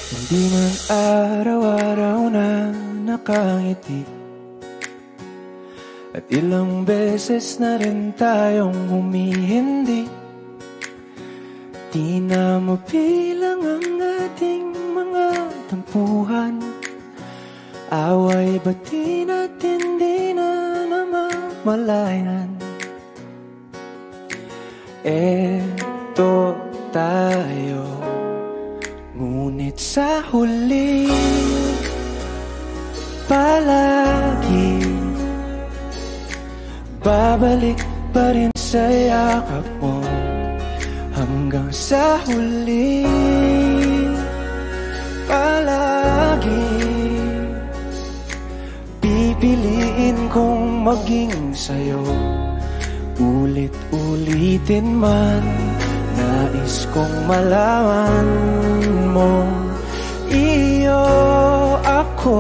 Hindi man araw-araw na nakangiti, at ilang beses na rin tayong humihindi. Di na mabilang ang ating mga tampuhan. Away bati natin di na namamalayan. Eto tayo, ngunit sa huli palagi babalik pa rin sa yakap mo. Hanggang sa huli palagi pipiliin kong maging sa'yo. Ulit-ulitin man, nais kong malaman mo, iyo ako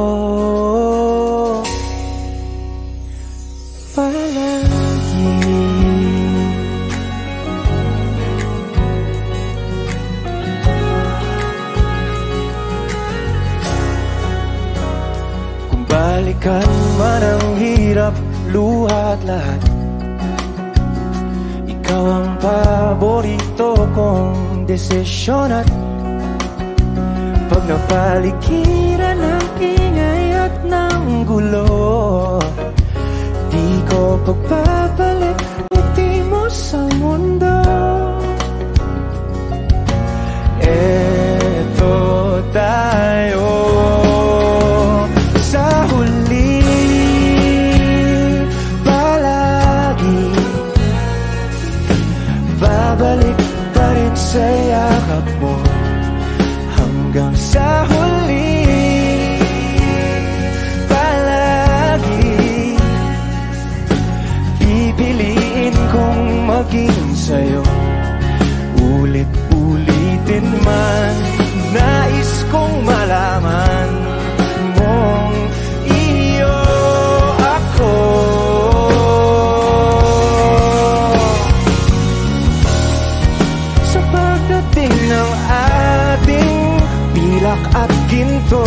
palagi. Kung balikan man ang hirap, luha at lahat, ikaw ang paborito kong desisyon. At pag napaligiran ng ingay at ng gulo, di ko pagbabalik ngiti mo sa mundo. Eto tayo sa huli palagi, babalik pa rin sa yakap mo. Hanggang sa huli palagi pipiliin kong maging sa'yo. Ulit-ulitin man, nais kong malaman mong iyo ako. Sa pagdating ng ating pilak at ginto,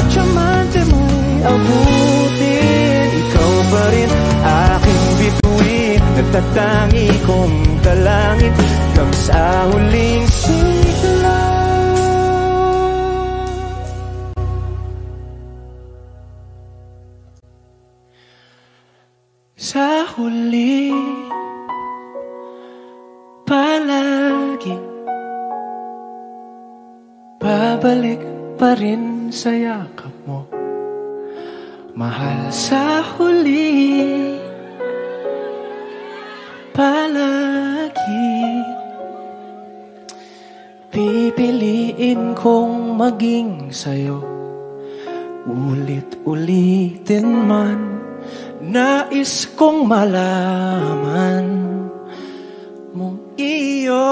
diamante mo'y abutin, ikaw pa rin aking bituin. Nagtatangi kong dalangin hanggang sa huling sigla. Sa huli palagi babalik pa rin sa yakap mo, mahal. Sa huli palagi pipiliin kong maging sa'yo. Ulit-ulitin man, nais kong malaman mong iyo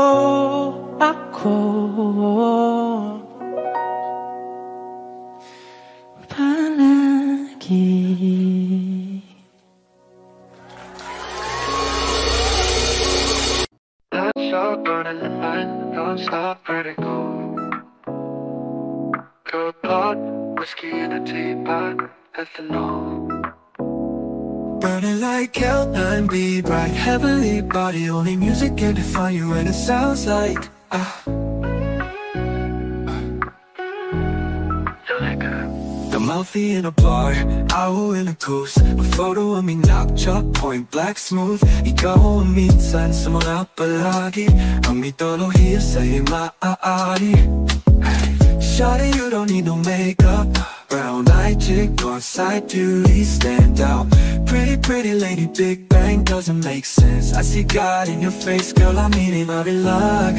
ako palagi. Let's all go to the line, don't stop vertical. Go blood, whiskey in a teapot, ethanol. Burning like hell, 9B, bright, heavenly body. Only music can define you, and it sounds like the mouthy in a bar, owl in a goose. A photo of me knock-chalk, point black smooth. Ikaw ang minsan sa mga palagi, ang mitolohiya sa'y maaari. Shawty, you don't need no makeup, brown-eyed chick, north-side beauty, stand out. Pretty, pretty lady, Big Bang doesn't make sense. I see God in your face, girl, I'm eating my luck.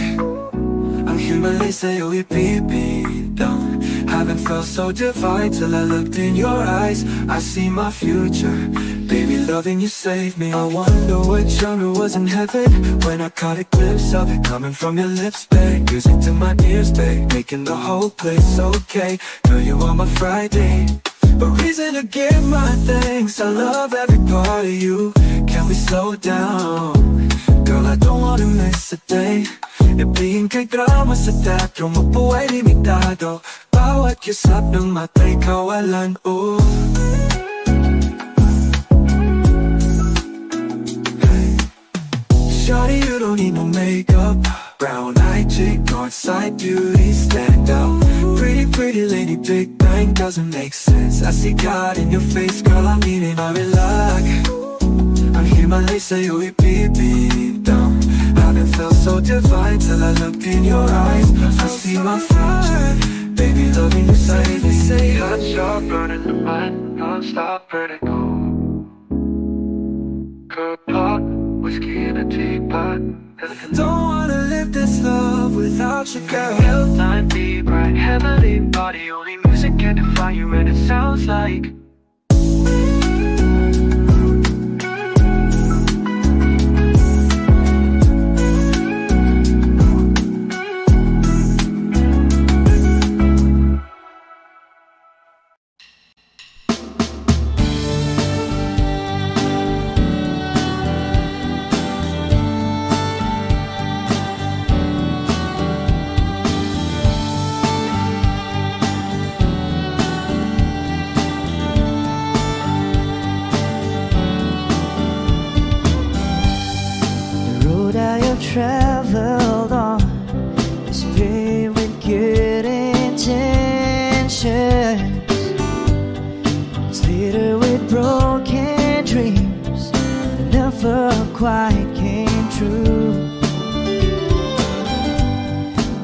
Ang himalay sa'yo ipipintang, haven't felt so divine till I looked in your eyes. I see my future, baby, loving you saved me. I wonder what genre was in heaven when I caught a glimpse of it coming from your lips, babe. Music to my ears, babe, making the whole place okay. Girl, you are my Friday, a reason to give my thanks. I love every part of you. Can we slow down? Girl, I don't wanna miss a day. Iblihin kay drama sa teatro, mabuhay limitado. Bawat kisap ng mata'y kawalan, oh. Shawty, you don't need no makeup. Brown eye chick, northside beauty, stand out. Pretty, pretty lady, big bang doesn't make sense. I see God in your face, girl, I'm eating my relax. Ang Himalay sa'yo ipipintang. Haven't felt so divine till I looked in your eyes. I see my future, baby, loving you slightly. Say hot, sharp, burning the mind, non-stop vertigo. Cook pot, whiskey in a teapot. Don't wanna live this love without you, girl. Hell time, be bright, heavenly body. Only music can define you, and it sounds like traveled on is paved with good intentions. It's littered with broken dreams that never quite came true.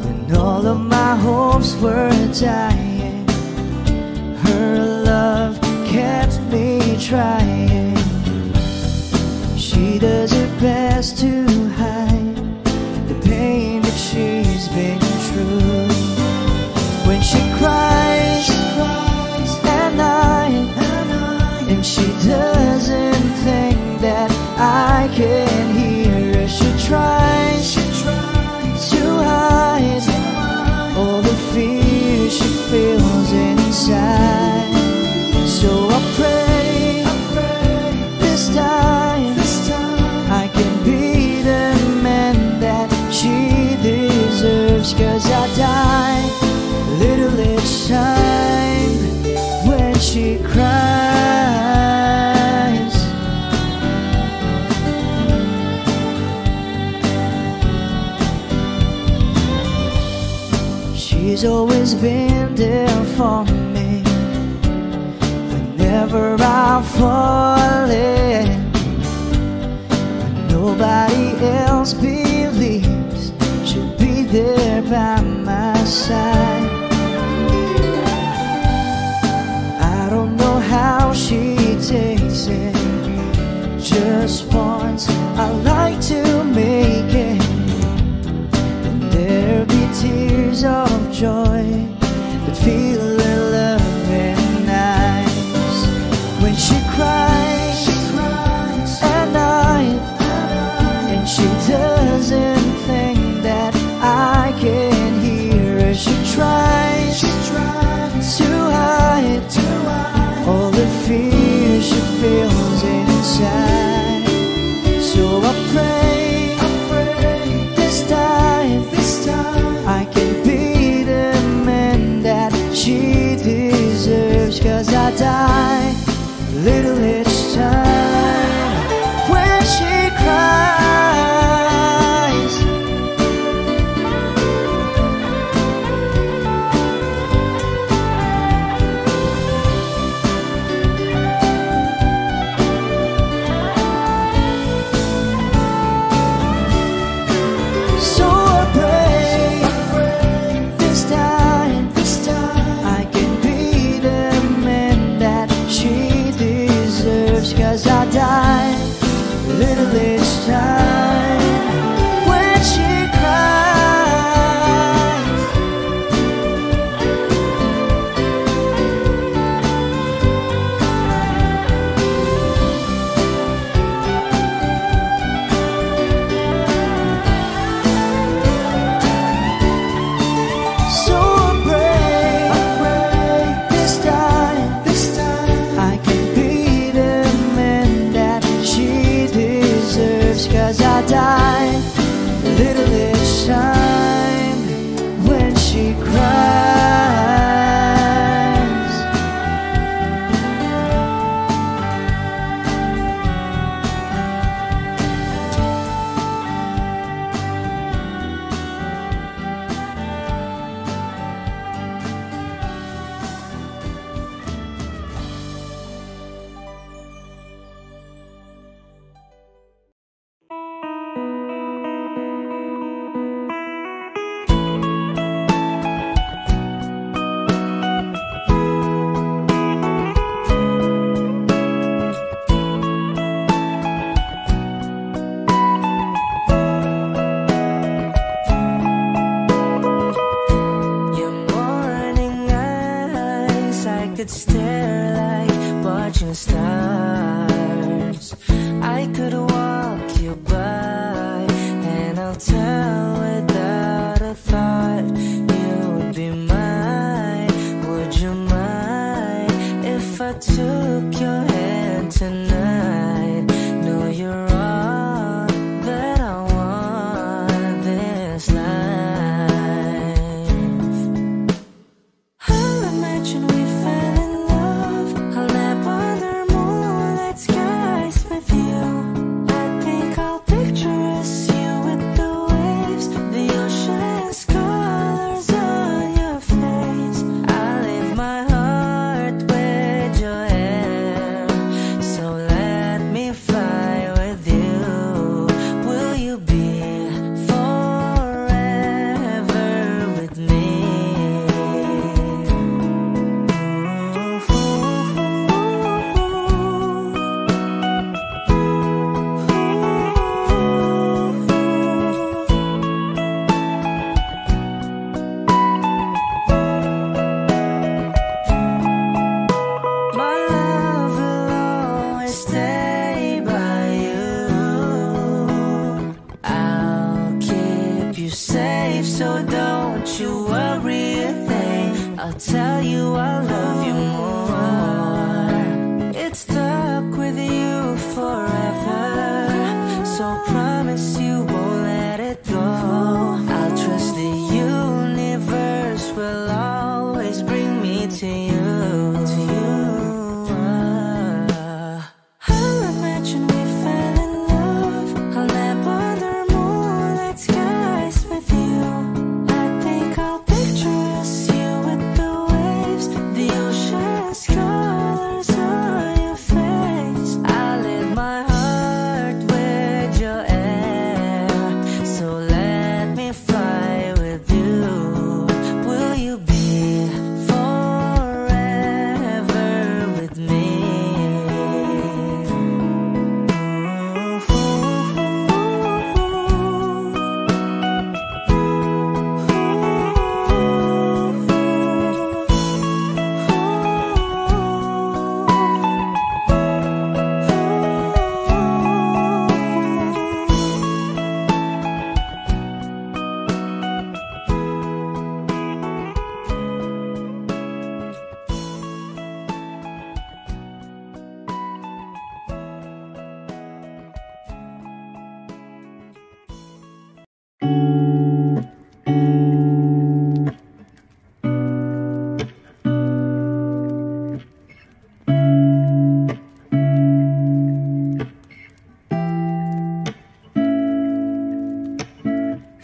When all of my hopes were dying, her love kept me trying. She does her best to hide the pain that she's been through. When she cries at night, and she doesn't think that I can hear her. She tries to hide all the fear she feels inside. So I pray this time I can be the man that she deserves. 'Cause I die a little each time when she cries. She's always been there for me whenever I'm falling. Nobody else believes she'll be there by my side. I don't know how she takes it. Just once I like to make it, and there'll be tears of joy that feel her love and eyes. When she cries at night, and she doesn't think that I can hear her. She tries to hide all the fear she feels inside. So I pray this time I can be the man that she deserves. 'Cause I die a little each time when she cries. So I pray this time I can be the man that she deserves. 'Cause I die a little each time when she cries. So I pray this time I can be the man that she deserves. 'Cause I die little bit shine when she cries. Could stare like watching stars. I could walk you by, and I'll tell without a thought you would be mine. Would you mind if I took your hand tonight? No, you're all that I want this life. I'll imagine we fell in love. I'll nap under moonlit skies with you. I think I'll picture us, you with the waves, the ocean's colors on your face. I'll leave my heart with your hair, so let me fly with you. Will you be forever with me? My love will always stay by you. I'll keep you safe, so don't you worry a thing. I'll tell you I love you more. It's stuck with you forever, so promise you won't let it go. I'll trust the universe will always bring me to you. I'll imagine we fell in love. I'll nap under moonlit skies with you. I think I'll picture us, you with the waves, the ocean's colors on your face. I'll leave my heart with your air, so let me fly with you. Will you be forever with me?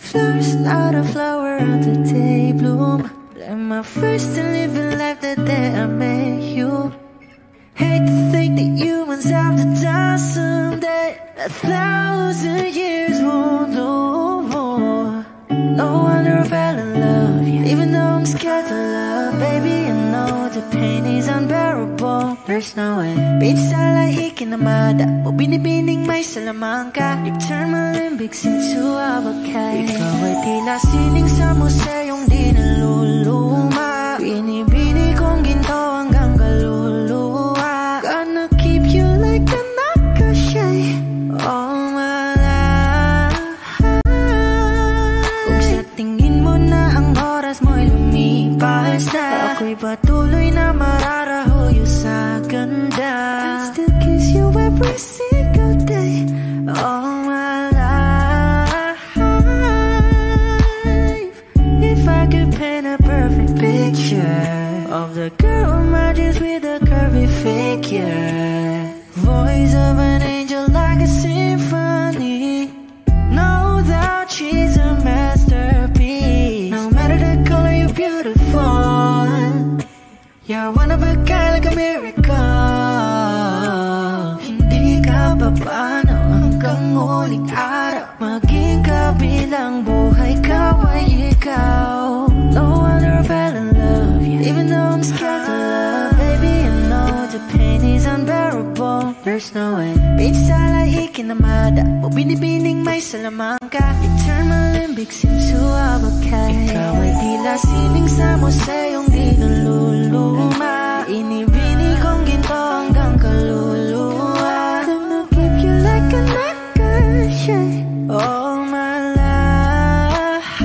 Flowers, not a flower on the day bloom. Like my first and living life the day I met you. Hate to think that humans have to die someday. 1,000 years won't know more. No wonder I fell in love, yeah. Even though I'm scared to love, baby, I know the pain is unbearable. There's no way. Pinsa lahik na mada o binibining may salamangka. You turn my limbics into avocado. Ikaw ay tila sining sa museyong di naluluma. Binibini kong ginto hanggang kaluluwa. Gonna keep you like a nakashay all my life. Kung sa tingin mo na ang oras mo'y lumipas na, ako'y patuloy na mararahuyo sa ganda. I'll still kiss you every single day all my life. picture of the girl who marches with a curvy figure. Voice of an angel like a symphony. No doubt she's a masterpiece. No matter the color, you're beautiful. You're one of a kind, like a miracle. Hindi ka papaano hanggang huling araw. Maging kabilang buhay ka ay ikaw. No wonder I fell in love, even though I'm scared to love. Baby, I know the pain is unbearable. There's no way Pinsala ikinamada o binibining may salamangka. Eternal limbic seems to abakay. Ikaw ay tila sining sa museyong di naluluma. Inibini kong ginto hanggang kaluluwa. Gonna keep you like a necklace, all my life.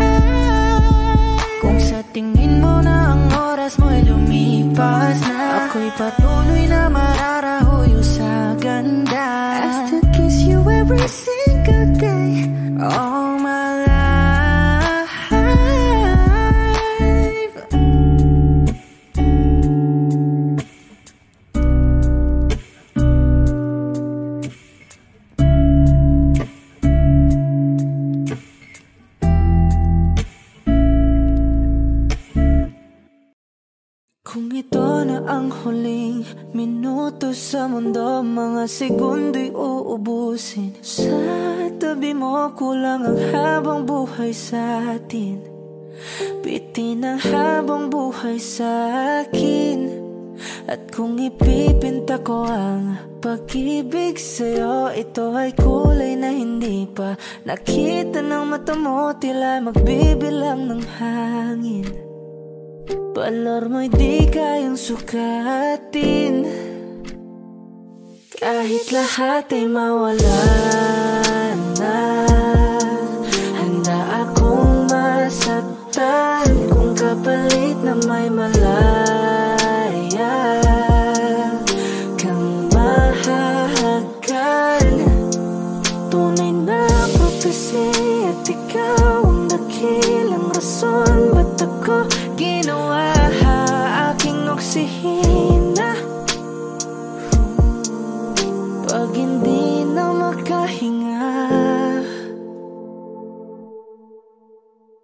Kung sa tingin mo na ang oras mo'y lumipas na, ako'y patuloy na mararahuyo sa ganda. I still kiss you every single day, all my life. Kung ito na ang huling minuto sa mundo, mga segundo'y uubusin. Sa tabi mo kulang ang habang buhay sa atin. Bitin ang habang buhay sa akin. At kung ipipinta ko ang pag-ibig sa'yo, ito ay kulay na hindi pa nakita ng mata mo, tila magbibilang ng hangin. Balor mo'y di kayang sukatin. Kahit lahat ay mawala na, handa akong masaktan kung kapalit na may malaya kang mahahagan. Tunay na prophecy at ikaw ang dakilang rason ba't ako ginawa aking oksihina. Pag hindi na makahinga,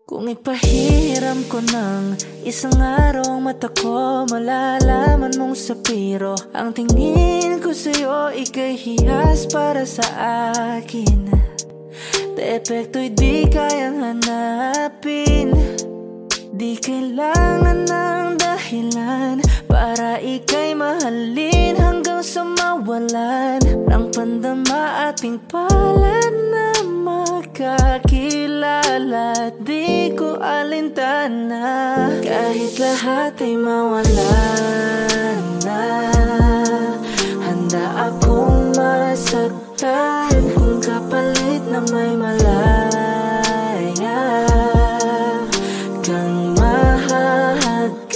kung ipahiram ko ng isang araw mata ko, malalaman mong sapiro ang tingin ko sa'yo, ika'y hiyas para sa akin. Depekto'y di kayang hanapin. Di kailangan ng dahilan para ika'y mahalin hanggang sa mawalan ng pandama ating palad na magkakilala. Di ko alintana kahit lahat ay mawalan na, handa akong masaktan kung kapalit na may malaya kang mahahagan.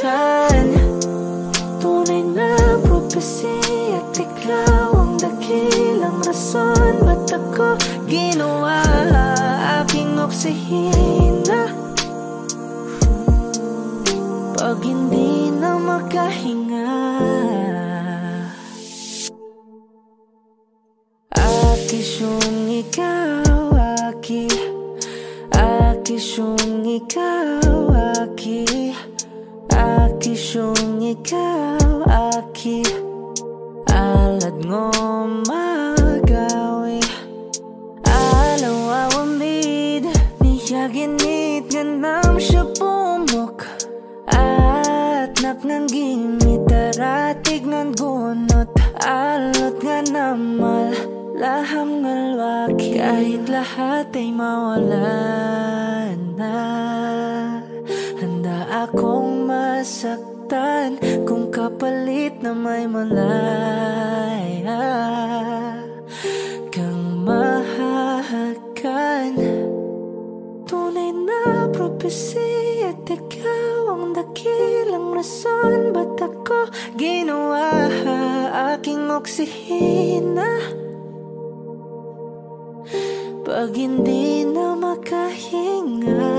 Tunay na prophecy at ikaw ang dakilang rason ba't ako ginawa aking oksihina. Pag hindi na makahinga, akisyong ikaw, akisyong ikaw, akisyong ikaw, alad ngo magawi alaw awamid niyaginit ganam siya pumok at napnanggimit aratig ng gunot alot nga namal laham ngalwaki. Kahit lahat ay mawalan na, handa akong masaktan kung kapalit na may malaya kang mahahagan. Tunay na prophecy at ikaw ang dakilang rason ba't ako ginawa aking oksihina. Pag hindi na makahinga,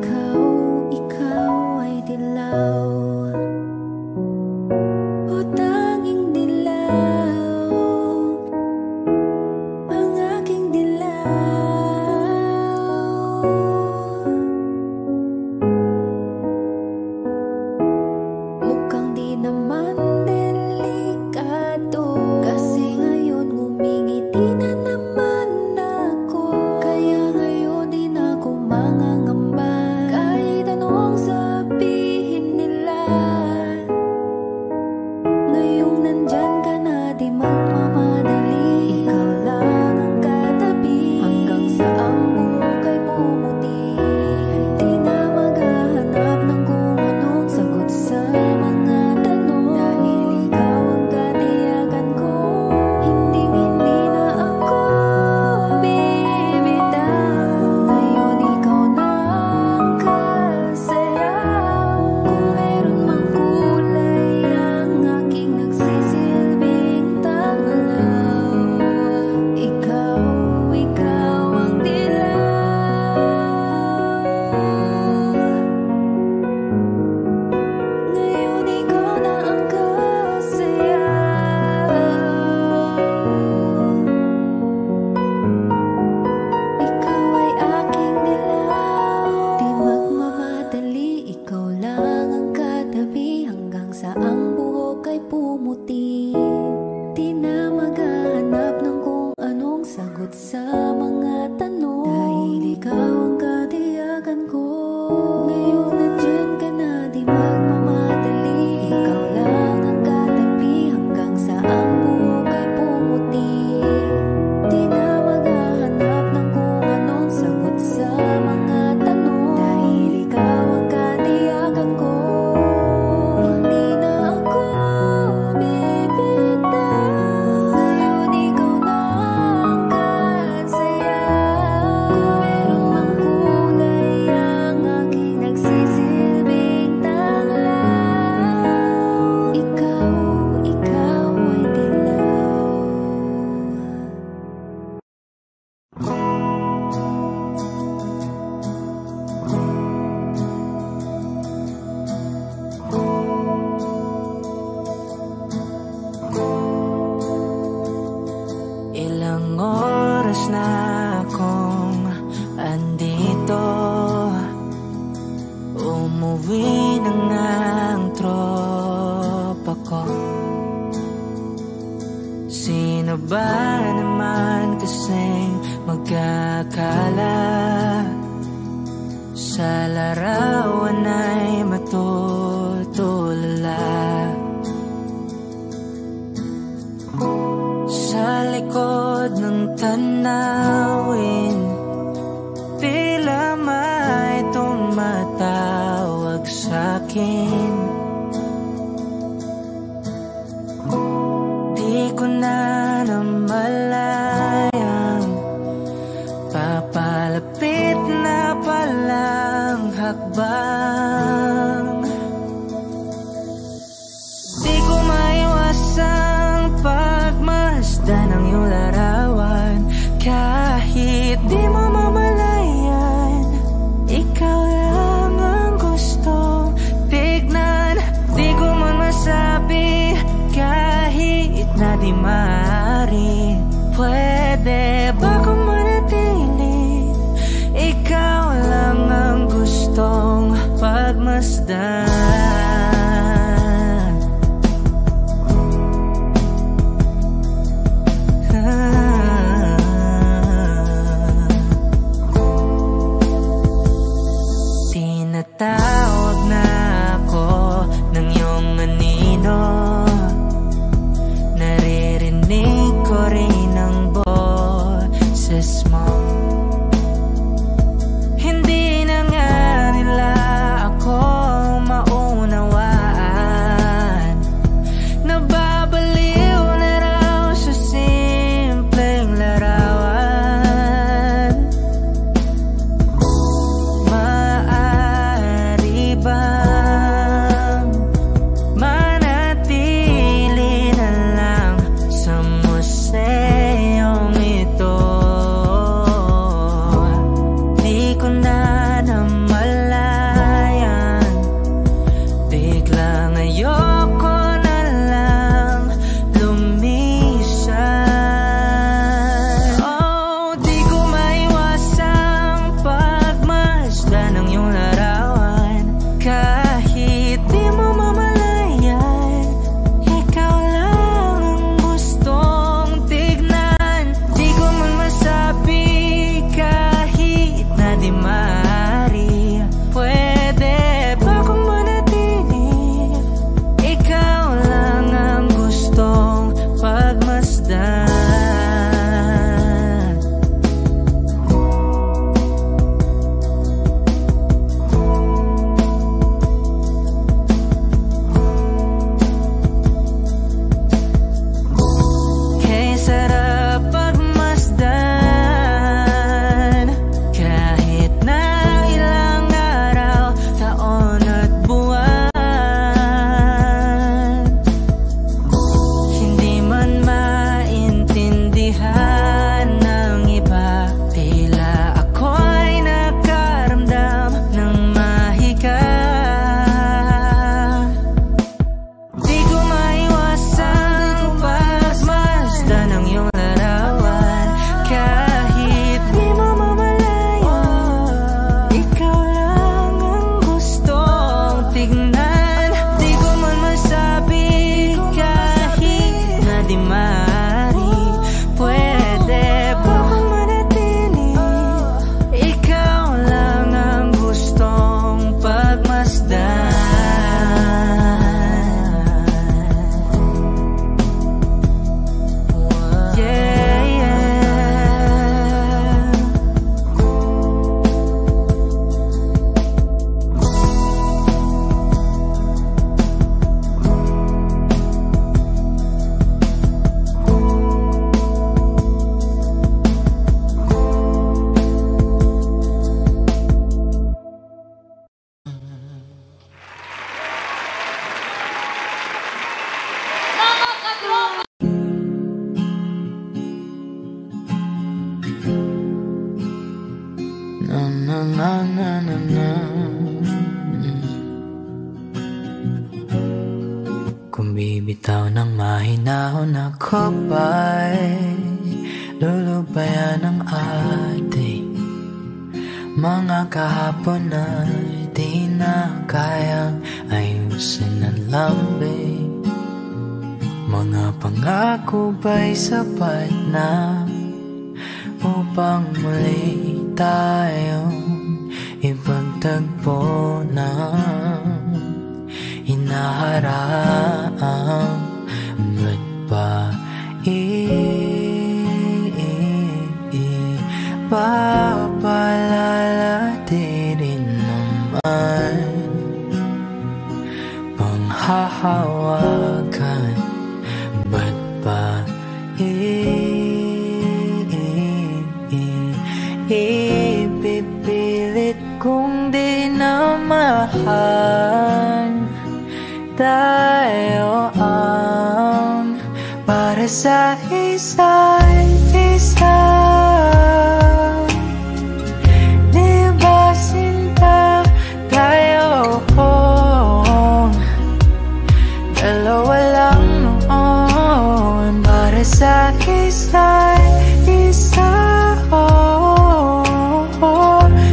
ikaw ay dilaw, o tanging dilaw, ang aking dilaw. Mukhang di naman delikado, kasi ngayon ngumingiti na naman ako. Kaya ngayon di na ako mangangamba, kahit anong sabihin nila. Ngayong nandyan ka na, di magmamadali. Ikaw lang ang katabi, hanggang sa ang buhok ay pumuti. Di na maghahanap ng kung anong sagot sa mga tanong, dahil ikaw ang katiyakan ko. Hindi na ako bibitaw. Ngayon ikaw na ang kasayaw. Kung meron mang kulay ang aking nagsisilbing tanglaw, ikaw ang dilaw. Ngayon ikaw na ang kasayaw. Ikaw ay aking dilaw. Di magmamadali, ikaw lang ang katabi, hanggang sa ang buhok ay pumuti. Di na maghahanap ng kung anong sagot sa mga tanong, dahil ikaw ang katiyakan ko. Ngayon nandyan ka na, di magmamadali. Ikaw lang ang katabi, hanggang sa ang buhok ay pumuti. Di na maghahanap ng kung anong sagot sa mga tanong, dahil ikaw ang katiyakan ko. Hindi na ako bibitaw. Ngayon ikaw na ang kasayaw. Kung meron mang kulay ang aking nagsisilbing tanglaw, ikaw ay dilaw. Ilang oras na akong andito, umuwi na nga ang tropa ko. Sino ba naman kasing magkakala sa larawan ay matutulala? Sa likod ng tanawin, tila may tumatawag sa'kin. Di ko na namalayang papalapit na palang hakbang. Di ko maiwasang pagmasdan ng iyong larawan, kahit di mo mamalayan. Ikaw lang ang gusto tignan. Di ko man masabi, kahit na di maaari. Pwede ba kung manatili? Ikaw lang ang gustong pagmasdan. Tinatawag na ako ng iyong anino, naririnig ko rin ang boses mo. Hindi na nga nila ako maunawaan, nababaliw na raw sa simpleng larawan. Maaari Bitaw ng mahinahon ako ba'y lulubayan ng ating mga kahapon na di na kayang ayusin ng lambing. Mga pangako ba'y sapat na upang muli tayong ipagtagpo ng hinaharap? Ba't ba ipapalalati rin naman panghahawakan? Ba't ba ipipilit kung di na mahal? Tayo ang para sa isa't isa. Di ba sinta tayo? Dalawa lang noon para sa isa't isa.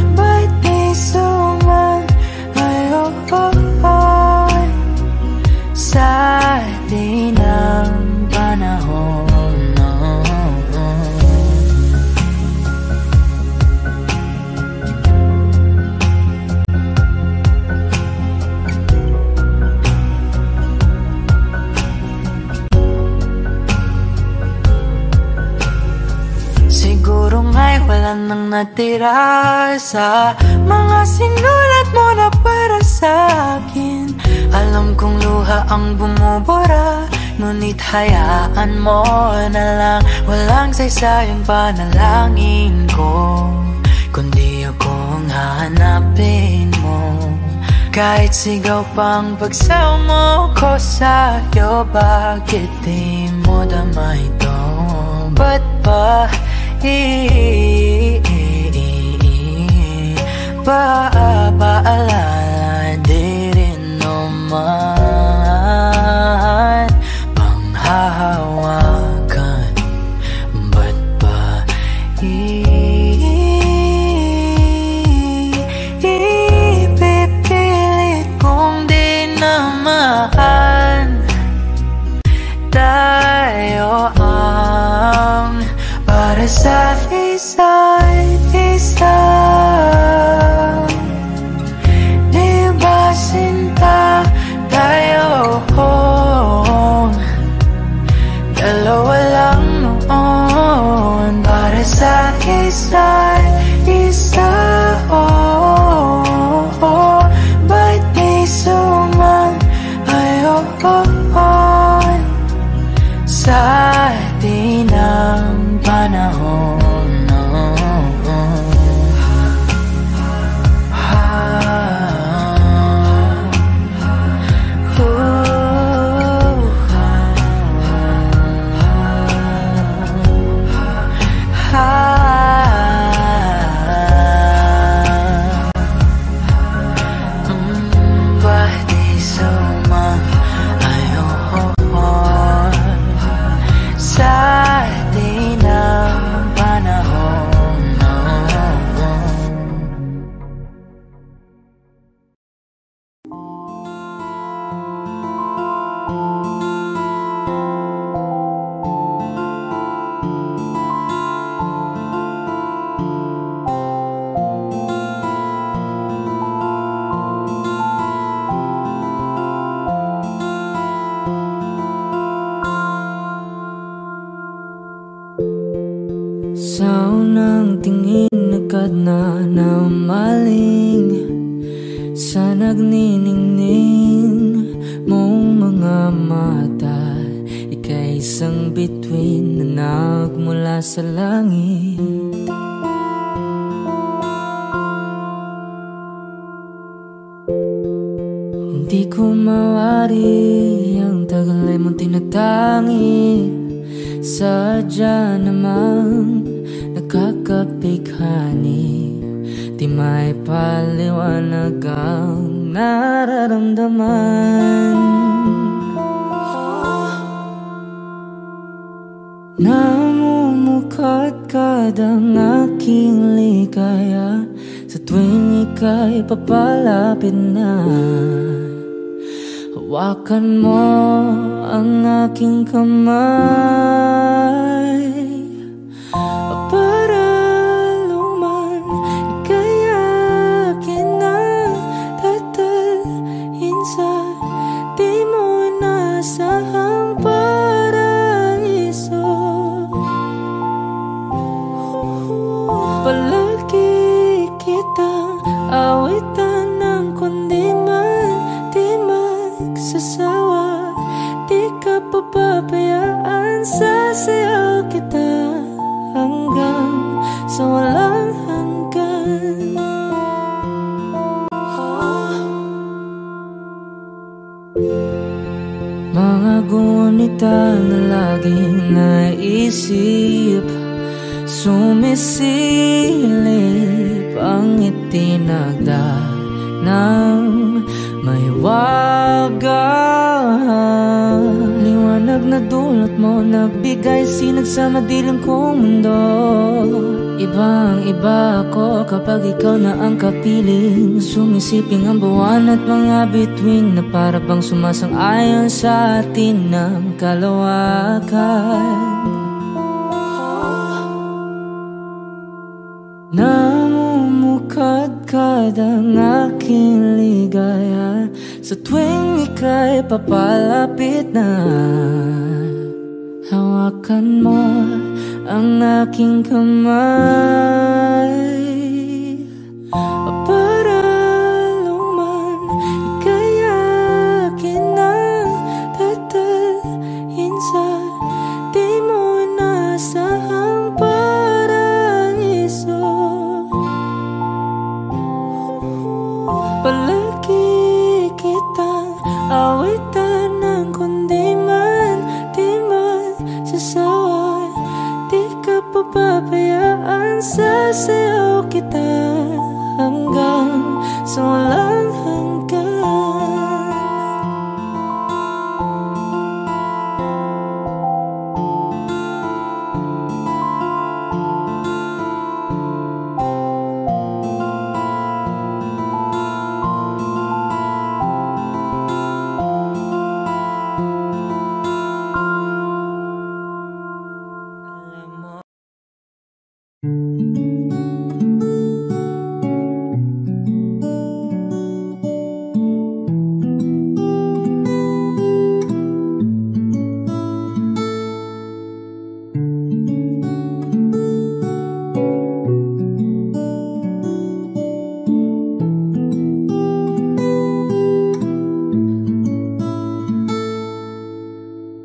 Ba't di sumayon sa di ng panahon? Siguro nga'y wala nang natira sa mga sinulat mo na para sa'kin. Alam kong luha ang bumubura, ngunit hayaan mo na lang. Walang saysayang panalangin ko, kundi ako ang hahanapin mo. Kahit sigaw pang pagsamo ko sa'yo, bakit di mo dama ito? Ba't ba paalala di rin naman panghahawakan? Ba't ba ipipilit kung di naman tayo ang para sa isa't isa? Di ba sinta tayo? Dalawa lang noon para sa isa't isa. Ba't di sumayon sa di ng panahon? Sa unang tingin agad na namaling sa nagniningning mong mga mata. Ika'y isang bituin na nagmula sa langit. Hindi ko mawari ang tagal ay mong tinatangi. Sadya namang nakakapighani, di may paliwanag ang nararamdaman. Namumukad-kad ang aking ligaya sa tuwing ika'y papalapit na. Hawakan mo ang aking kamay para luman ika'y akin na tatalhin sa di mo nasahang paraiso. Palagi kitang awitan ng kundi man di magsasawa. Di ka papabayaan, sasayaw kita hanggang sa walang hanggan. Mga gunita na laging naisip, sumisilip ang itinagda ng may wagang liwanag na dulot mo, nagbigay sinag sa madilim kong mundo. Ibang-iba ako kapag ikaw na ang kapiling, sumisiping ang buwan at mga bituin na para bang sumasang-ayon sa atin ng kalawakan. Namumukad-kad ang aking ligaya sa tuwing ika'y papalapit na. Hawakan mo ang aking kamay para luman ika'y akin na tatalhin sa di mo nasahang paraiso. Palagi kitang awitan ng kundi man di magsasawa. Di ka papabayaan, sasayaw kita hanggang sa walang hanggan.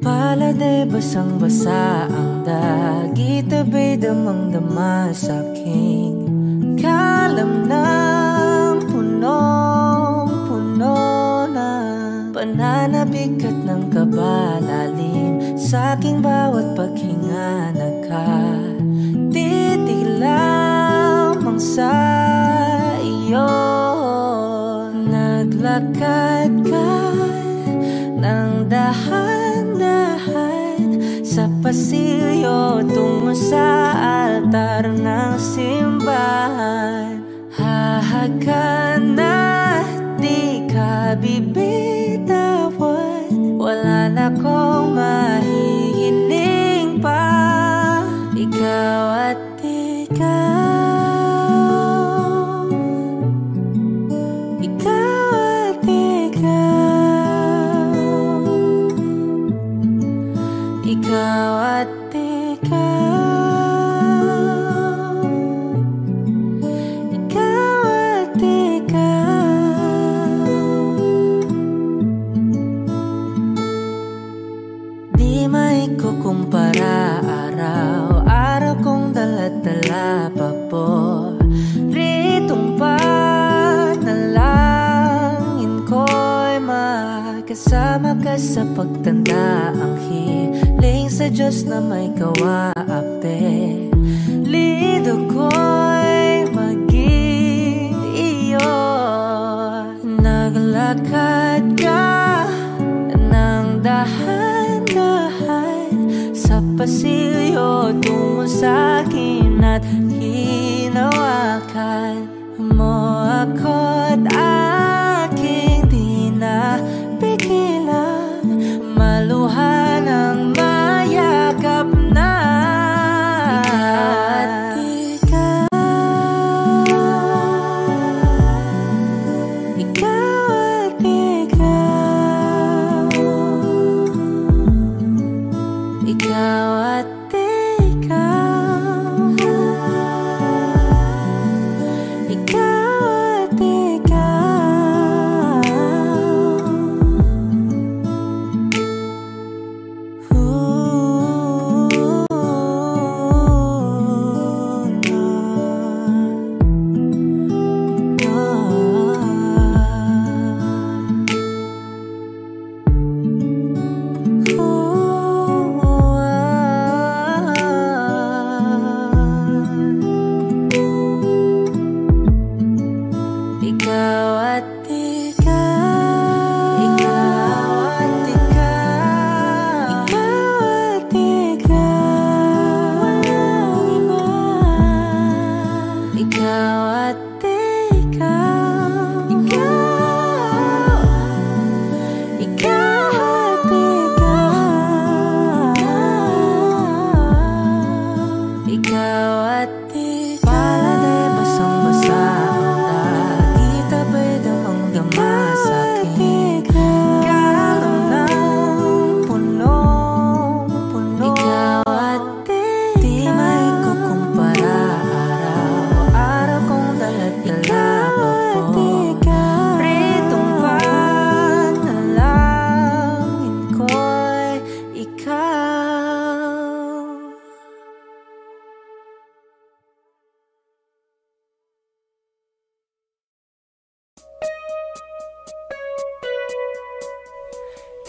Palade basang-basa ang dagit, abay damang-dama sa'king kalam ng punong-puno na pananabik at ng kabalalim sa'king bawat paghinga. Nakatitig lamang sa iyo, naglakad ka ng dahan-dahan sa pasilyo tungo sa altar ng simbahan. Hahagan na di ka bibitawan, wala na kong mahihiling pa. Ikaw at ikaw, ikaw at ikaw, ikaw at ikaw, ikaw at ikaw. Di maikukumpara, araw-araw kong dala-dala pa po ritong panalangin ko'y makasama ka sa pagtanda. Ang hiling sa Diyos na may kawaape, lido ko'y maging iyo. Naglakad ka ng dahan-dahan sa pasilyo tungo sa'kin at hinawakan mo ako't aking di napigilan maluhan ang mayakap na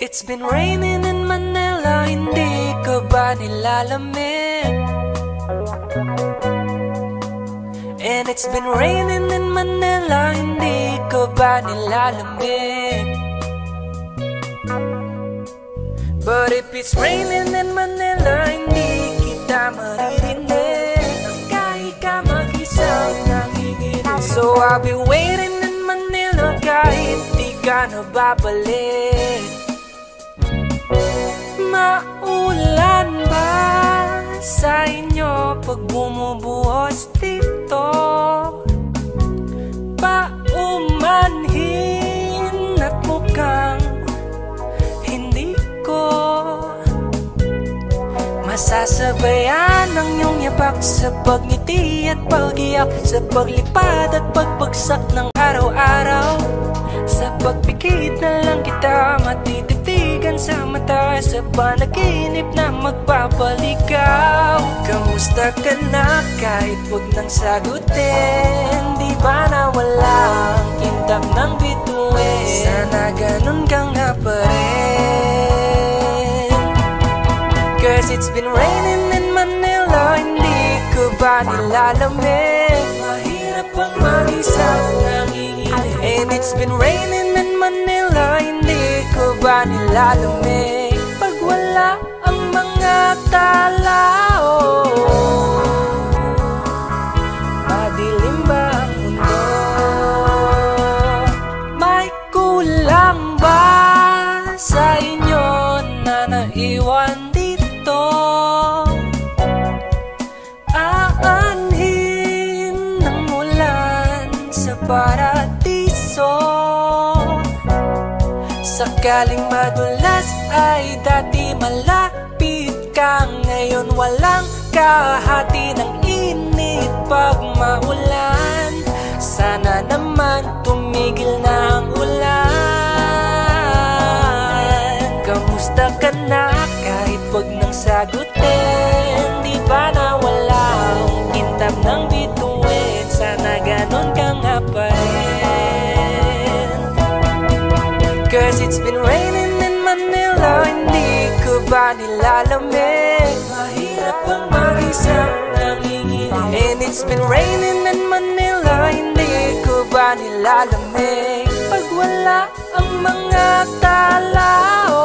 It's been raining in Manila, hindi ka ba nilalamig? And it's been raining in Manila, hindi ka ba nilalamig? But if it's raining in Manila, hindi kita maririnig. Kahit ka mag-isang nanginginig. So I'll be waiting in Manila kahit di ka na babalik. Maulan ba sa inyo pag bumubuhos dito? Paumanhin at mukhang hindi ko masasabayan ang iyong yapak sa pagngiti at pag-iyak, sa paglipad at pagbagsak ng araw-araw. Sa pagpikit na lang kita matititigan sa mata, sa panaginip na magpapaligaw. Kamusta ka na kahit huwag nang sagutin? Di ba na walang kintab ng bituin? Sana ganun ka nga pa rin. Cause it's been raining in Manila, hindi ko ba nilalamig? Mahirap ang mag-isang nanginginig. And it's been raining in Manila, hindi ko ba nilalamig? Pag wala ang mga tao, madilim ba ang mundo? May kulang ba sa inyo na naiwan dito? Aanhin ng ulan sa paradiso. Sakaling madulas ay dati malapit ka, ngayon walang kahati ng init pag maulan. Sana naman tumigil na ang ulan. Kamusta ka na kahit wag nang sagutin? Di ba na walang kintab ng bituin? Sana ganon ka nga pa rin. Cause it's been raining in Manila, hindi ko ba nilalamig? Mahirap ang mag-isang nanginginig. And it's been raining in Manila, hindi ko ba nilalamig? Pag wala ang mga tao,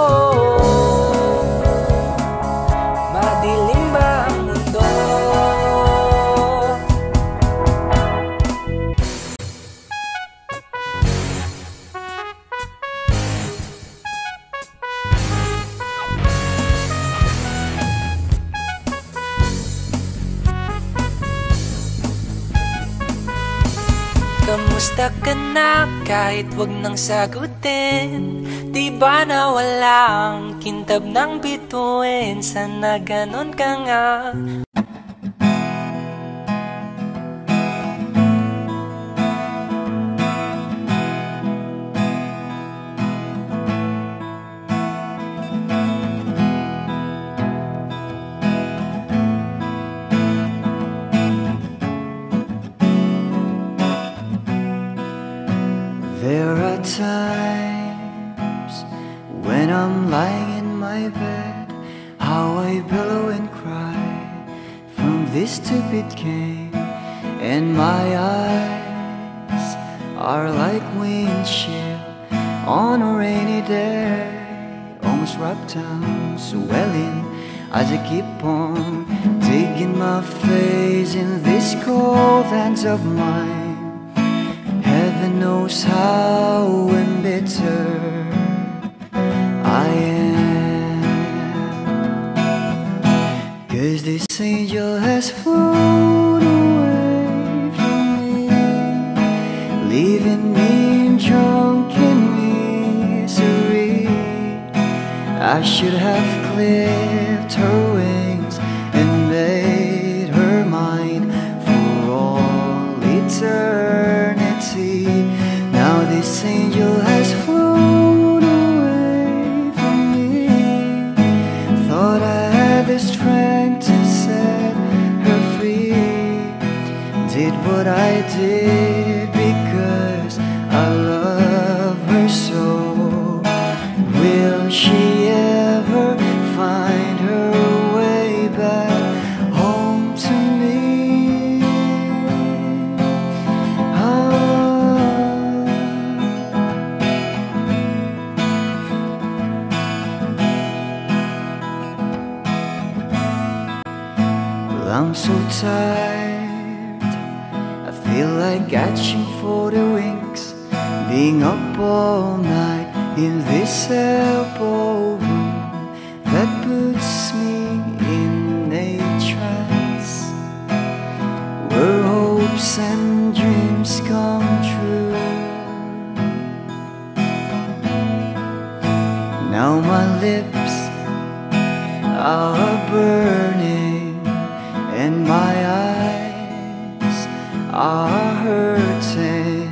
madilim kamusta ka na kahit wag nang sagutin? Di ba na walang kintab ng bituin? Sana ganon ka nga. There are times when I'm lying in my bed, how I billow and cry from this stupid game, and my eyes are like windshield on a rainy day, almost wrapped down, swelling as I keep on digging my face in these cold hands of mine. Heaven knows how embittered I am, 'cause this angel has flown away from me, leaving me in drunken misery. I should have clipped her wings and made her mine for all eternity. Now this angel has flown away from me. Thought I had the strength to set her free. Did what I did because I love her so. Will she ever find her way back home to me? I'm so tired, I feel like catching for the wings, being up all night in this elbow room that puts me in a trance, where hopes and dreams come true. Now my lips are burning and my eyes are hurting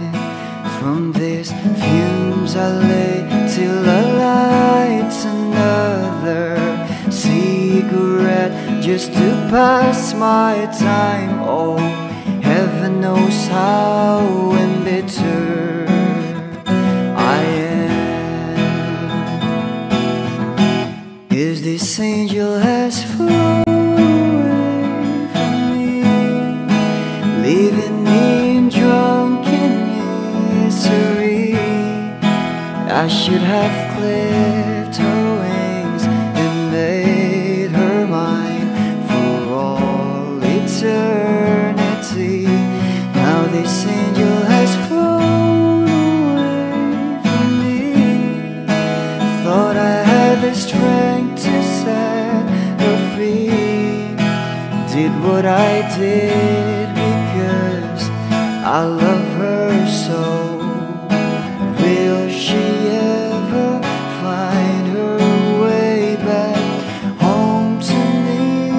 from these fumes. I lay till I light another cigarette just to pass my time. Oh, heaven knows how embittered I am. Is this angel has flown leaving me in drunken misery? I should have clipped her wings and made her mine for all eternity. Now this angel has flown away from me. Thought I had the strength to set her free. Did what I did because I love her so. Will she ever find her way back home to me?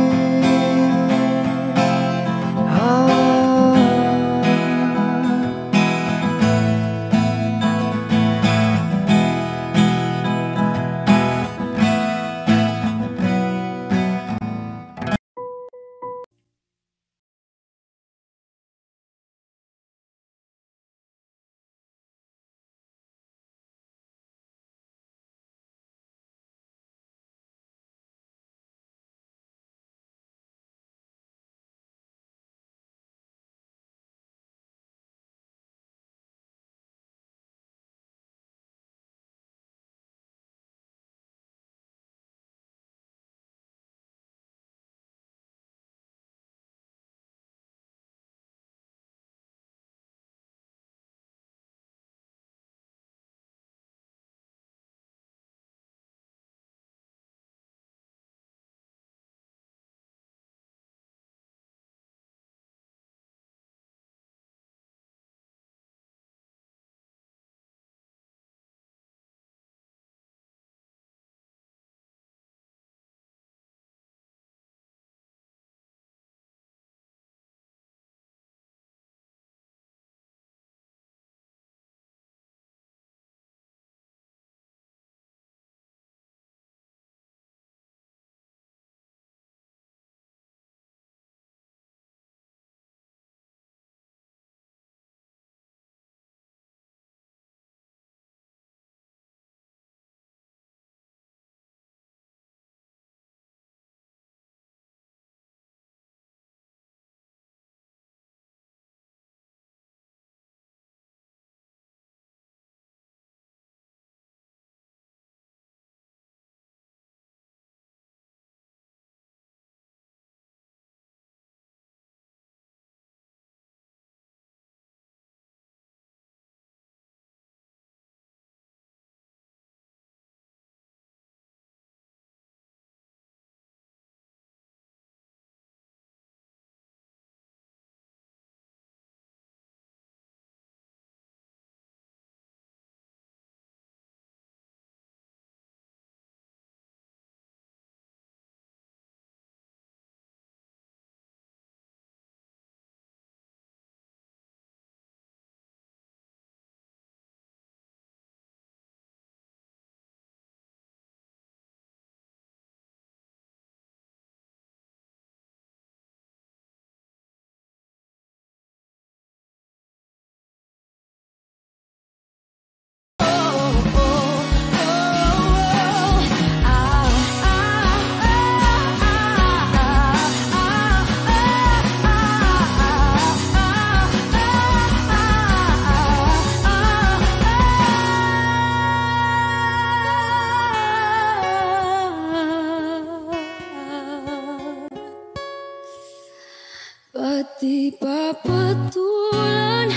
di papatulan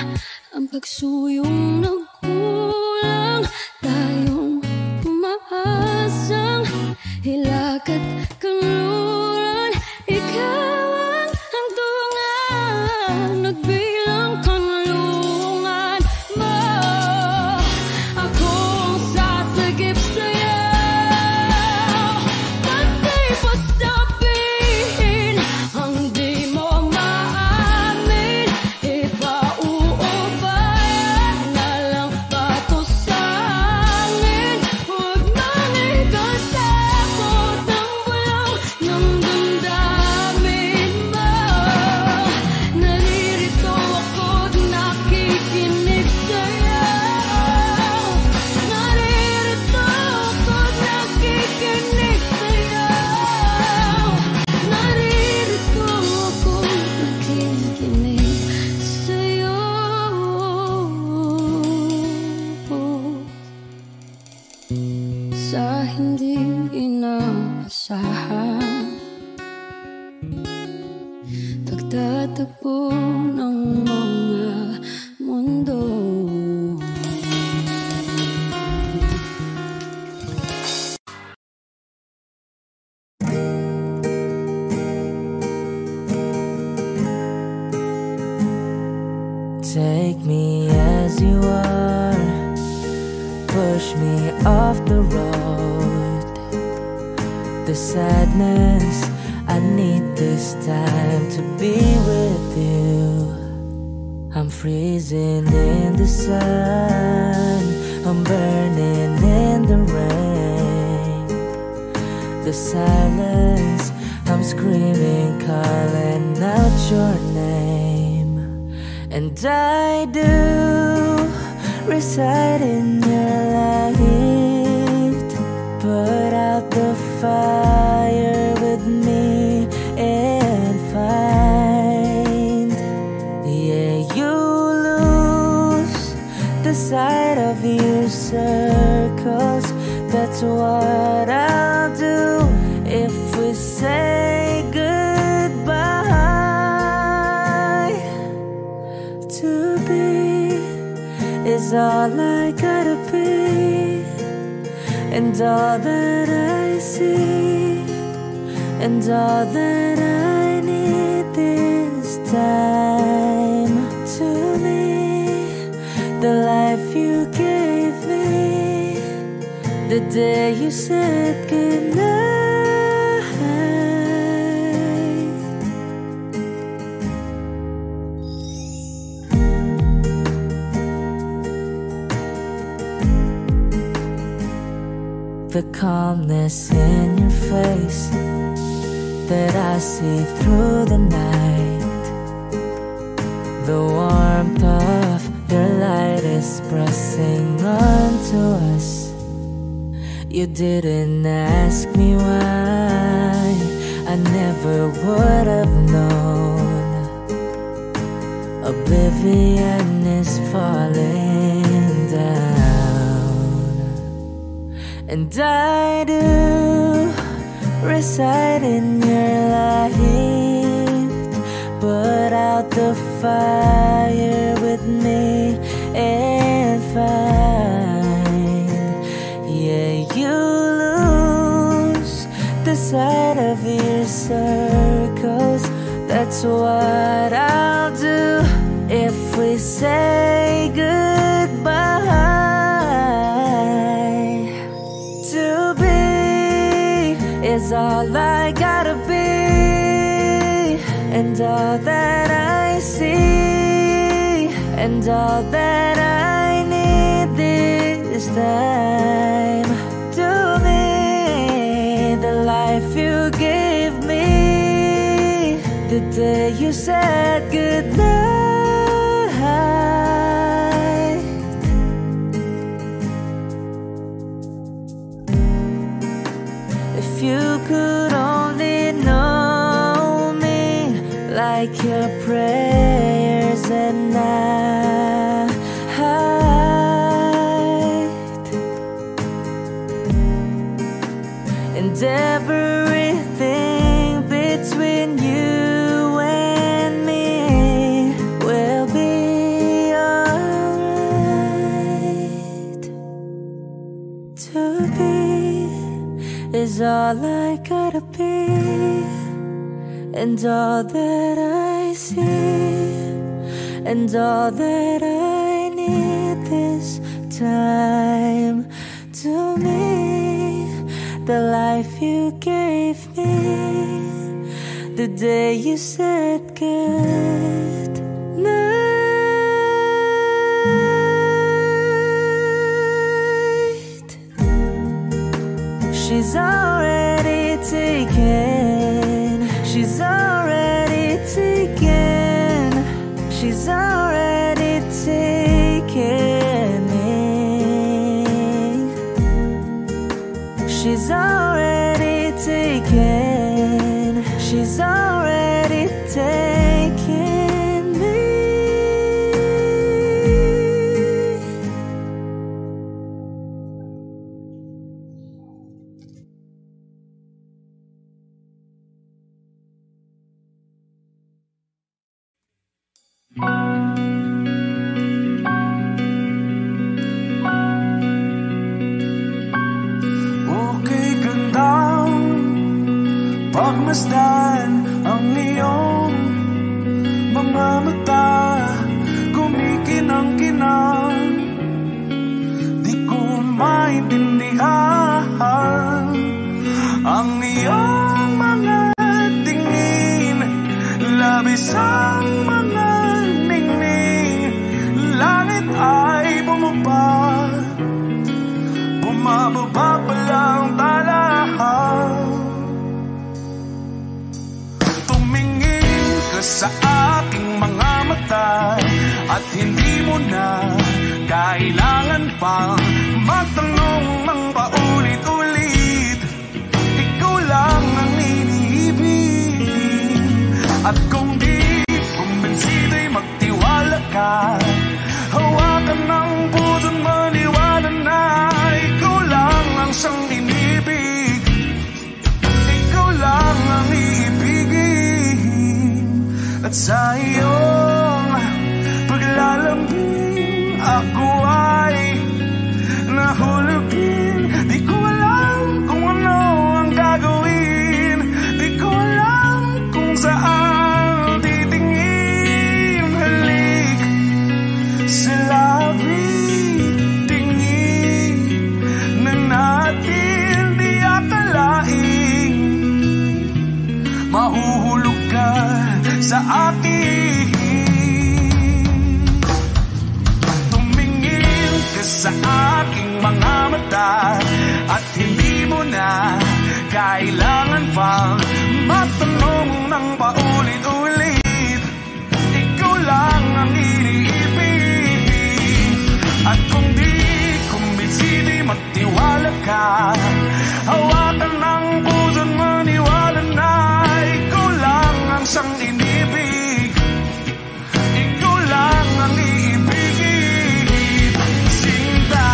ang pagsuyong nagkulang. Tayong umaasang hilakad kanluran. Ikaw ang hantungan, nagbilang kanlungan mo. Akong sasagip sa'yo, pati pa sabihin ang di mo maamin. Ipauubayan na lang ba to sa amin? Huwag nang ikatakot ang bulong ng damdamin mo. Naririto ako't nakikinig sa'yo. Naririto ako't nakikinig sa'yo. Naririto ako't nakikinig sa'yo. Sa hindi inaasahan, pagtatagpo ng mga mundo. Take me as you are, push me off the road. The sadness, I need this time to be with you. I'm freezing in the sun, I'm burning in the rain. The silence, I'm screaming, calling out your name. And I do reside in your light. Put out the fire with me and find, yeah, you lose the sight of your circles. That's what I'll do if we say goodbye. To be is all I gotta be, and all that I see, and all that I need this time. To me, the life you gave me, the day you said goodnight. The calmness in your face that I see through the night, the warmth of your light is pressing onto us. You didn't ask me why, I never would have known. Oblivion is falling down. And I do reside in your light. Put out the fire with me and find, yeah, you lose the sight of your circles. That's what I'll do if we say goodbye. To be is all I gotta be, and all that I see, and all that I need this time. To me, the life you gave me, the day you said goodnight. If you could only know me like your prayers at night, and everything between you and me. to be is all I gotta be, and all that I see, and all that I need this time. To me, the life you gave me, the day you said good night. She's already taken, she's already taken, she's already taken me. She's already taken, she's already taken me. Okay, gandang pagmasdan ang iyong mga mata, kumikinang-kinang. Di ko maintindihan ang iyong mga tingin, labis ang mga ningning. Langit ay bumaba, bumababa pa lang talahan. Tumingin ka sa aking mga mata, at hindi mo na kailangan pang magtanong ng paulit-ulit. Ikaw lang ang iniibig, at kung di kumbensito'y magtiwala ka. Hawakan ng puso't maniwala na ikaw lang ang siyang inibig, ikaw lang ang iibigin. At sa iyong paglalambing ako ay nahulugin. Di ko alam kung ano ang gagawin, di ko alam kung saan titingin. Halik sa labi, tingin na natin di akalain. Mahuhulog ka sa akin. Tumingin ka sa aking mga mata, at hindi mo na kailangan pang magtanong ng paulit-ulit. Ikaw lang ang iniibig, at kung di kumbensito'y magtiwala ka. Hawakan ng puso't maniwala na ikaw lang ang siyang inibig, ikaw lang ang iibigin. Sinta,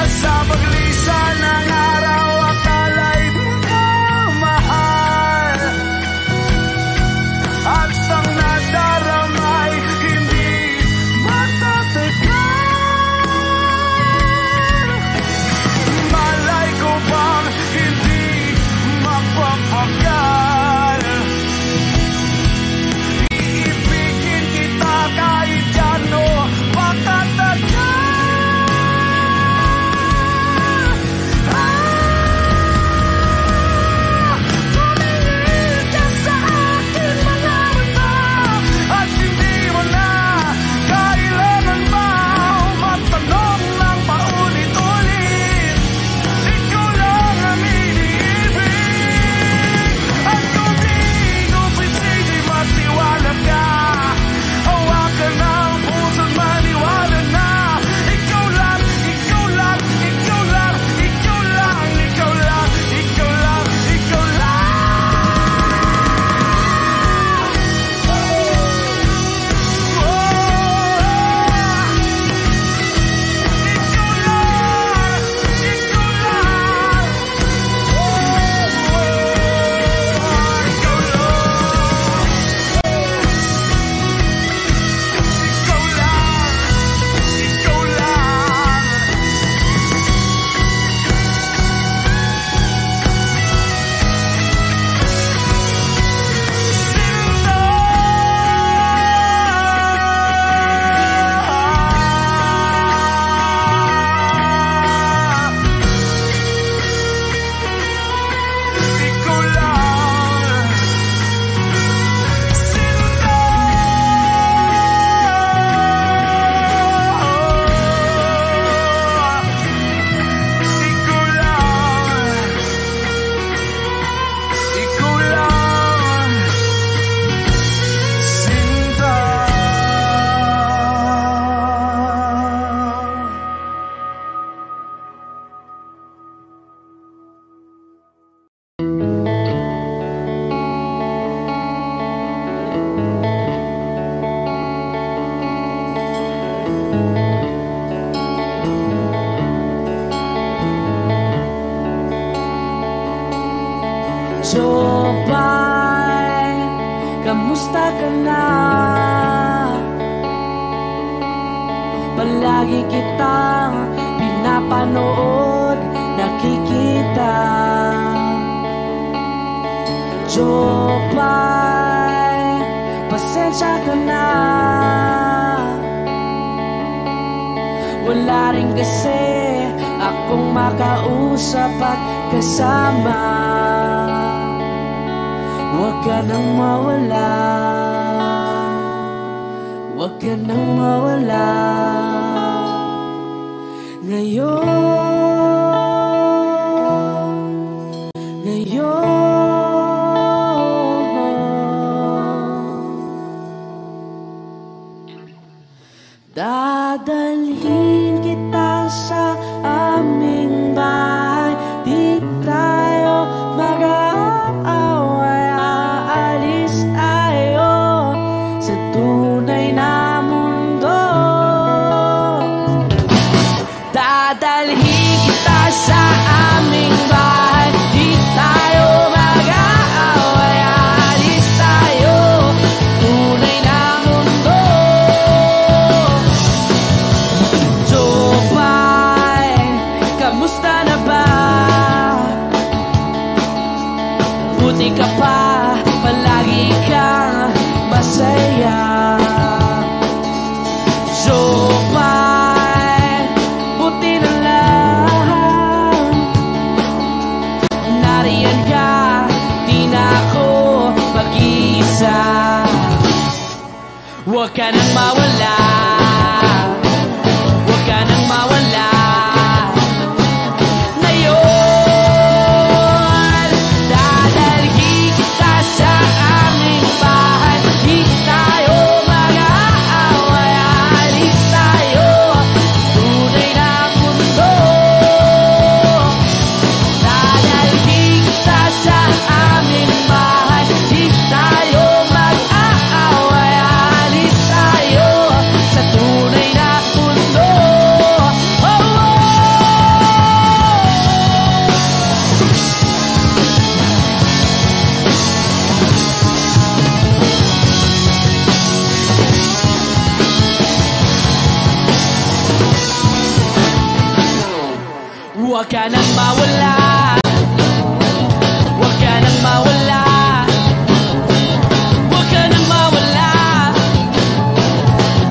at sa paglisan ng araw, kamusta ka na? Palagi kitang pinapanood, nakikita. Jopay, pasensya ka na. Wala rin kasi akong makausap at kasama. Huwag ka nang mawala, huwag ka nang mawala. Dadalhin kita sa aming bahay, di tayo mag-aaway, aalis tayo sa tunay na mundo. Dadalhin kita sa aming bahay, di tayo mag-aaway, aalis tayo tunay na mundo. Jopay, kamusta na ba? Buti ka pa, palagi kang masaya. Jopay, buti na lang nariyan ka, di na ako mag-iisa. Huwag ka nang mawala, huwag ka nang mawala. Ngayon, dadalhin kita sa aming bahay, di tayo mag-aaway, aalis tayo tunay na mundo. Dadalhin kita sa aming bahay, di tayo mag-aaway, aalis tayo sa tunay na mundo. Oh, oh. Huwag ka nang mawala, huwag ka nang mawala, huwag ka nang mawala,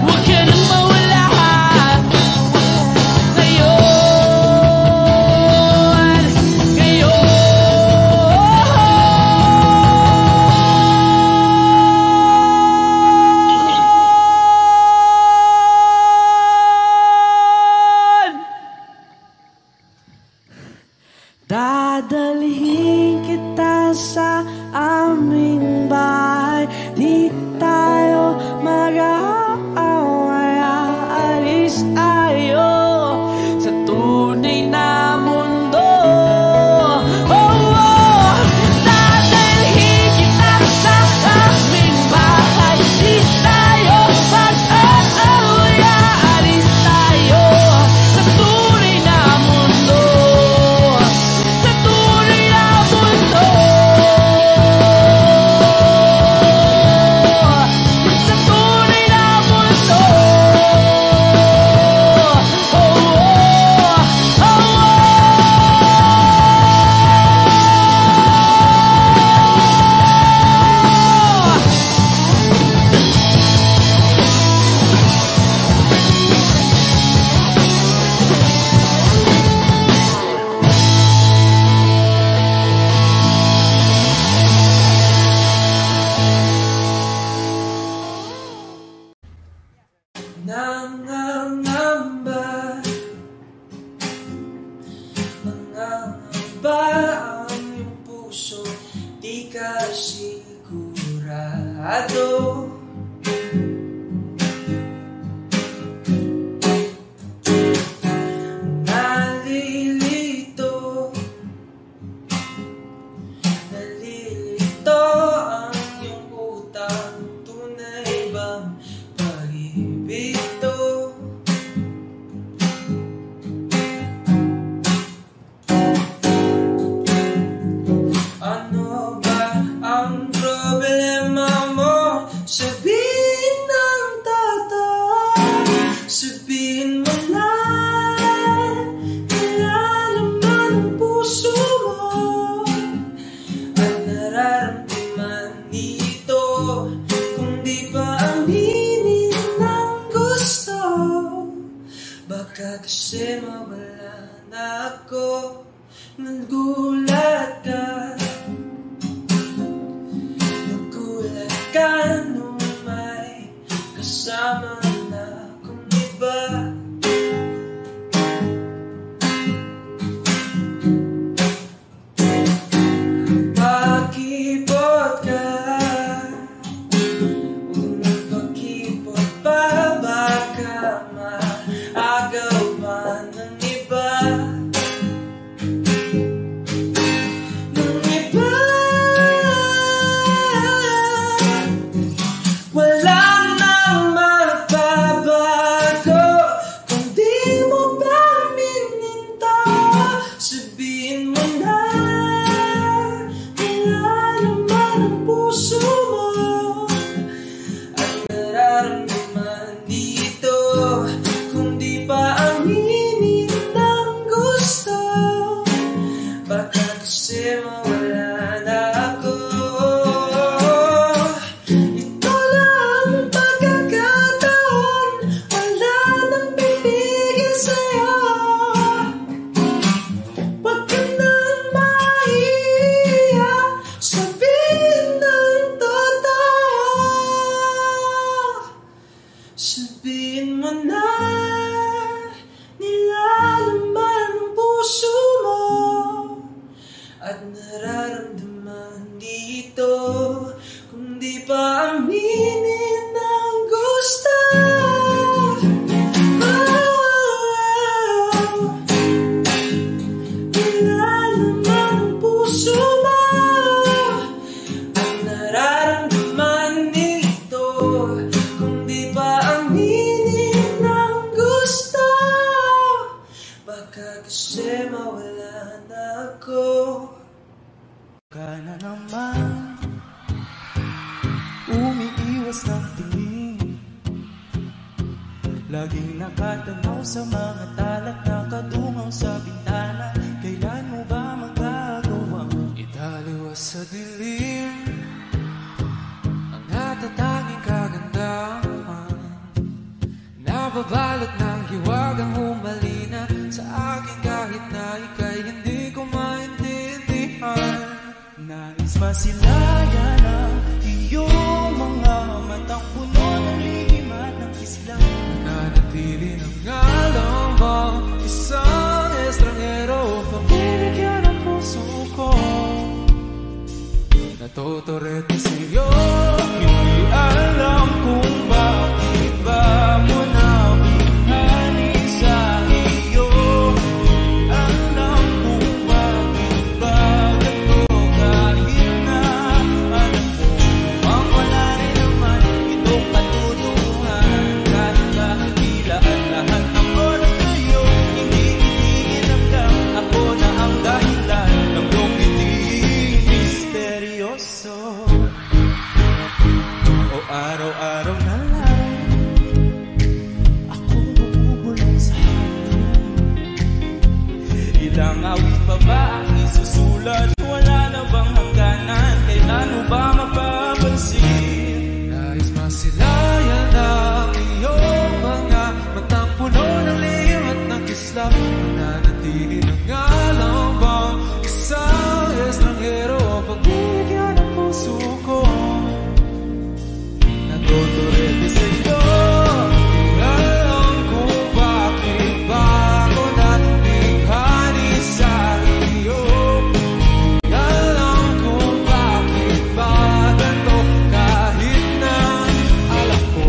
huwag ka nang mawala. Ngayon, dadalhin kita sa aming bahay, di tayo mag-aaway, aalis tayo sa tunay na mundo. Oh, oh. Dadalhin kita sa aming bahay, di tayo mag-aaway, aalis tayo sa tunay na mundo. Sa tunay na mundo. Sa tunay na mundo. Oh, oh, oh, oh. Nangangamba, nangangamba ang iyong puso, di ka sigurado. Nalilito, nalilito ang iyong utak, tunay bang pag-ibig to? Ano ba ang problema mo? Nagulat ka nung may kasama na akong iba. Pakipot ka, kung nagpakipot pa, baka maagaw pa ng iba. Sabihin mo na, nilalaman ang puso mo at nararamdaman dito, kung di pa aminin ang gusto. Nilalaman ang puso mo at nararamdaman dito, kung di pa aminin ang gusto. Baka kasi mawala na ako. Ka na naman umiiwas ng tingin, laging nakatanaw sa mga talat na kadungaw sa bintana. Kailan mo ba magagawang italiwas sa dilim ang natatanging kagandahan, nababalot ng hiwagang humalina sa akin kahit na ika'y hindi ko maintindihan. Nais masilayan ang iyong mga matang puno ng lihim at ng islang nanatili ng alam bang isang estranghero pamibigyan ang puso ko. Natutorete sa'yo, hindi alam kung bakit ba mo nabihani sa iyo. Alam kung bakit ba ganito, kahit na alam ko ang wala rin naman itong katutuhan. Kahit ba hilaan lahat ako na sa'yo, hindi itinamdam ako na ang dahilan ng iyong piting misteryoso. O araw-araw na lang akong bumubulong sa hangin. Ilang awit pa ba ang isusulat? Wala na bang hangganan? Kailan mo ba mapapansin? Nais masilayan ang iyong mga matang puno ng lihim at ng kislap, nanatili ng alam bang isang estranghero pagbibigyan ang puso ko. Natutorete sa'yo, di alam kung bakit ba ako nabighani sa iyo. Di alam kung bakit ba ganito, kahit na alam ko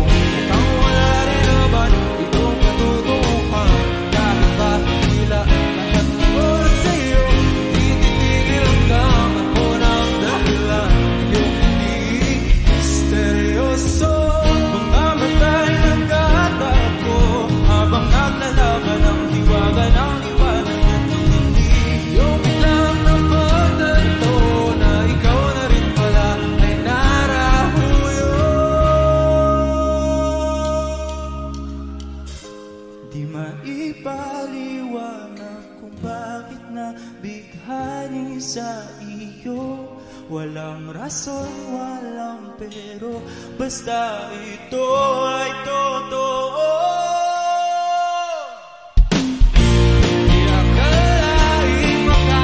ang wala rin naman itong katutuhan. Kahit ba tila lahat ng oras sa'yo, titigil hanggang ako ng dahilan yung hindi misteryoso. Mga matay nagtatakbo habang naglalaban ang hiwaga ng liwanag at hindi yung biglang napagtanto na ikaw na rin pala ay narahuyo. Di maipaliwanag kung bakit nabighani sa iyo. Walang rason, walang pero, basta ito ay totoo. Di akalain maka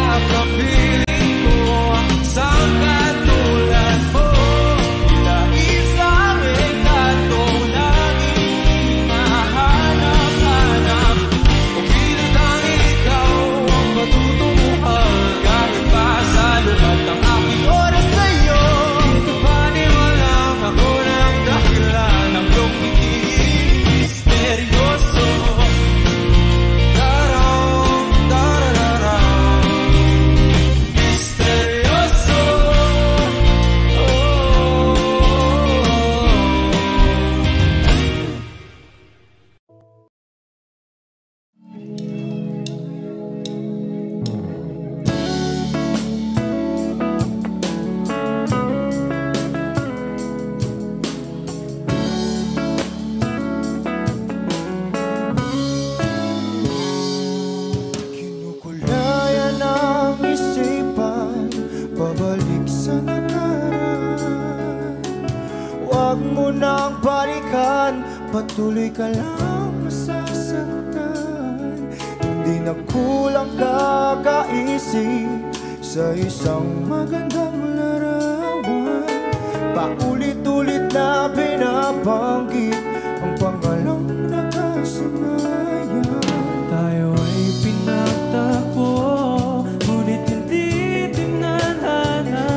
patuloy ka lang masasaktan. Hindi na kulang kakaisip sa isang magandang larawan. Paulit-ulit na binabanggit ang pangalang nakasanayan. Tayo ay pinagtagpo, ngunit hindi tinadhana.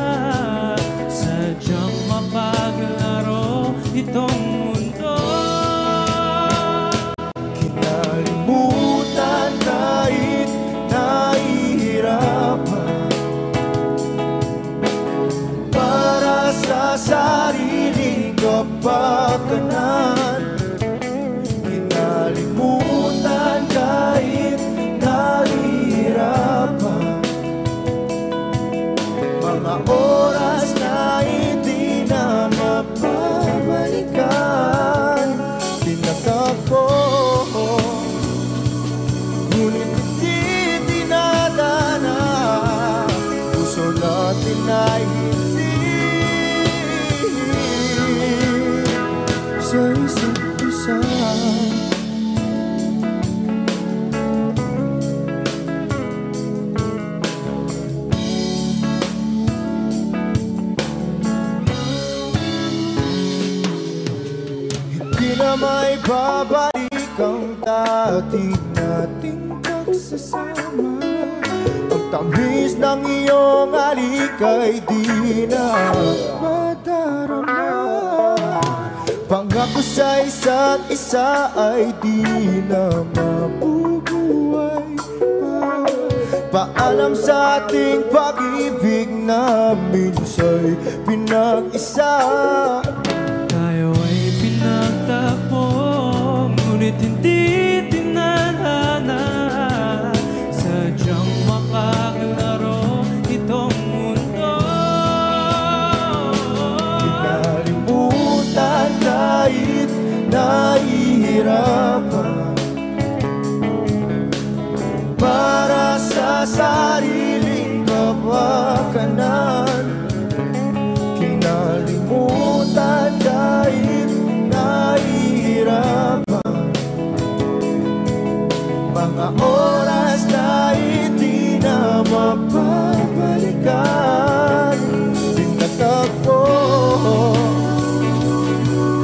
Sadyang mapaglaro itong mundo. Kinalimutan kahit nahihirapan, para sa sariling kapakanan. Kinalimutan kahit nahihirapan, mga oras na hindi na mapabalikan. Tinatako, ngunit hindi dinadana. Puso natin ay hindi sa isa't isa. Hindi na may babalik ang dati nating pagsasama. Ang tamis ng iyong halik ay di na madarama. Pangako sa isa't isa ay di na mabubuhay pa. Paalam sa ating pag-ibig na minsa'y pinag-isa. Tayo ay pinagtagpo, ngunit hindi tinadhana. Sadyang makaglaro itong mundo. Kinalimutan kahit nahihirapan, para sa sariling kapakanan. Kinalimutan kahit nahihirapan, mga oras na hindi na mapabalikan. Tinatagpo,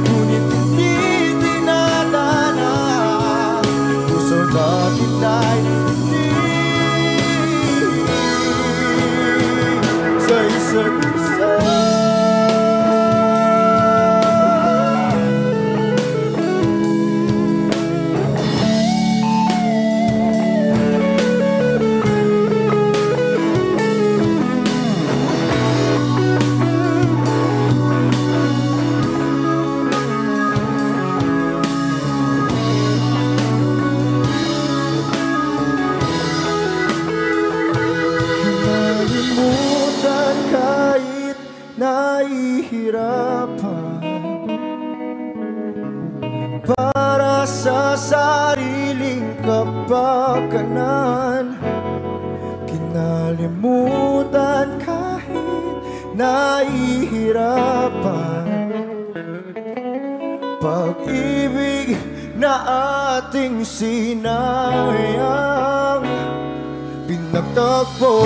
ngunit hindi dinadana. Puso natin ay hindi sa isa't isa. Kinalimutan kahit nahihirapan, para sa sariling kapakanan. Kinalimutan kahit nahihirapan, pag-ibig na ating sinayang. Pinagtagpo,